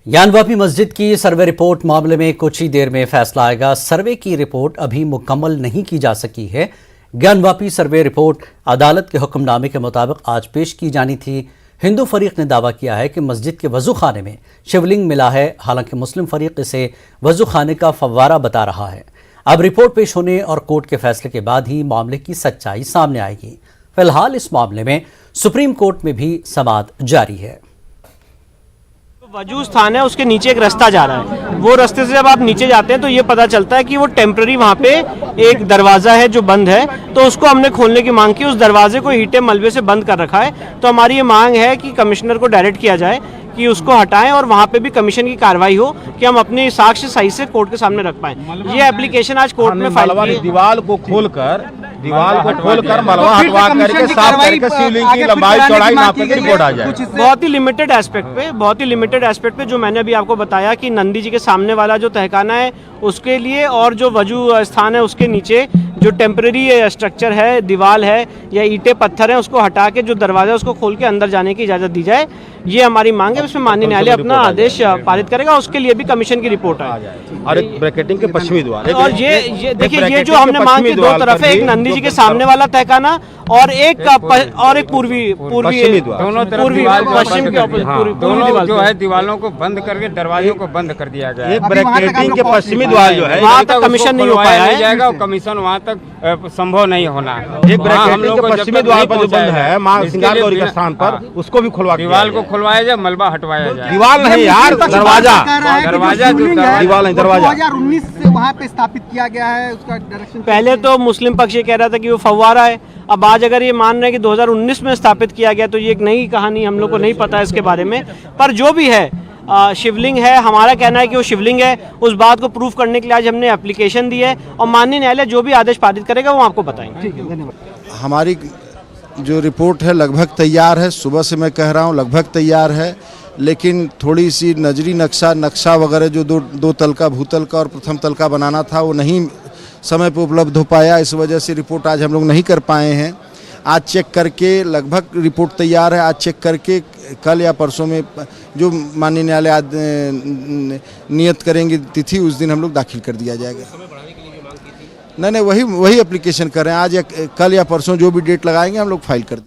ज्ञानवापी मस्जिद की survey report मामले में कुछ ही देर में फैसला आएगा। सर्वे की रिपोर्ट अभी मुकम्मल नहीं की जा सकी है। ज्ञानवापी सर्वे रिपोर्ट अदालत के हुक्मनामे के मुताबिक आज पेश की जानी थी। हिंदू फरीक ने दावा किया है कि मस्जिद के वजू खाने में शिवलिंग मिला है, हालांकि मुस्लिम फरीक इसे वजू खाने का फव्वारा बता रहा है। अब रिपोर्ट पेश होने और कोर्ट के फैसले के बाद ही मामले की सच्चाई सामने आएगी। फिलहाल इस मामले में सुप्रीम कोर्ट में भी समाअत जारी है। वजू स्थान है, उसके नीचे एक रास्ता जा रहा है। वो रास्ते से जब आप नीचे जाते हैं तो ये पता चलता है कि वो टेम्पररी वहाँ पे एक दरवाज़ा है जो बंद है, तो उसको हमने खोलने की मांग की। उस दरवाजे को ईंटें मलबे से बंद कर रखा है, तो हमारी ये मांग है कि कमिश्नर को डायरेक्ट किया जाए कि उसको हटाएं और वहाँ पे भी कमीशन की कार्रवाई हो कि हम अपने साक्ष्य सही से कोर्ट के सामने रख पाएं। ये एप्लीकेशन आज कोर्ट में फाइल की है। दीवार को खोलकर मलबा हटवा करके साफ करके शिवलिंग की लंबाई चौड़ाई नापने की रिपोर्ट आ जाए। बहुत ही लिमिटेड एस्पेक्ट पे जो मैंने अभी आपको बताया कि नंदी जी के सामने वाला जो तहखाना है उसके लिए और जो वजू स्थान है उसके नीचे जो टेम्पररी स्ट्रक्चर है, दीवार है या ईंटें पत्थर है, उसको हटा के जो दरवाजा उसको खोल के अंदर जाने की इजाज़त दी जाए। ये हमारी मांग है। इसमें माननीय न्यायालय अपना आदेश पारित करेगा, उसके लिए भी कमीशन की रिपोर्ट है। और एक ब्रैकेटिंग के पश्चिमी द्वार, और ये देखिए, ये जो हमने मांग की दो तरफ है, एक नंदी जी के सामने वाला तहखाना और एक पूर्वी पश्चिम के दोनों जो है दीवारों को बंद करके दरवाजों को बंद कर दिया गया है। एक ब्रैकेटिंग के पश्चिमी द्वार जो है वहाँ तक कमीशन नहीं हो पाया है, जाएगा कमीशन वहाँ तक संभव नहीं होना है। एक ब्रैकेटिंग के पश्चिमी द्वार पर जो बंद है माँ सिंगार गौरी के स्थान पर, उसको भी खुलवा, दीवार को खुलवाया जाए, मलबा हटवाया जाए। दीवार नहीं यार, दरवाजा। दीवार नहीं, दरवाजा 2019 से वहाँ पे स्थापित किया गया है। उसका डायरेक्शन पहले तो मुस्लिम पक्ष ये कह रहा था कि वो फव्वारा है। अब आज अगर ये मान रहे हैं कि 2019 में स्थापित किया गया तो ये एक नई कहानी, हम लोग को नहीं पता है इसके बारे में। पर जो भी है शिवलिंग है, हमारा कहना है कि वो शिवलिंग है। उस बात को प्रूफ करने के लिए आज हमने एप्लीकेशन दी है और माननीय न्यायालय जो भी आदेश पारित करेगा वो आपको बताएंगे। हमारी जो रिपोर्ट है लगभग तैयार है, सुबह से मैं कह रहा हूँ लगभग तैयार है, लेकिन थोड़ी सी नजरी नक्शा वगैरह जो दो तल का, भूतल का और प्रथम तल का बनाना था वो नहीं समय पर उपलब्ध हो पाया। इस वजह से रिपोर्ट आज हम लोग नहीं कर पाए हैं। आज चेक करके लगभग रिपोर्ट तैयार है। आज चेक करके कल या परसों में जो माननीय न्यायालय नियत करेंगे तिथि, उस दिन हम लोग दाखिल कर दिया जाएगा। नहीं, वही एप्लीकेशन कर रहे हैं। आज या कल या परसों जो भी डेट लगाएंगे हम लोग फाइल कर दें।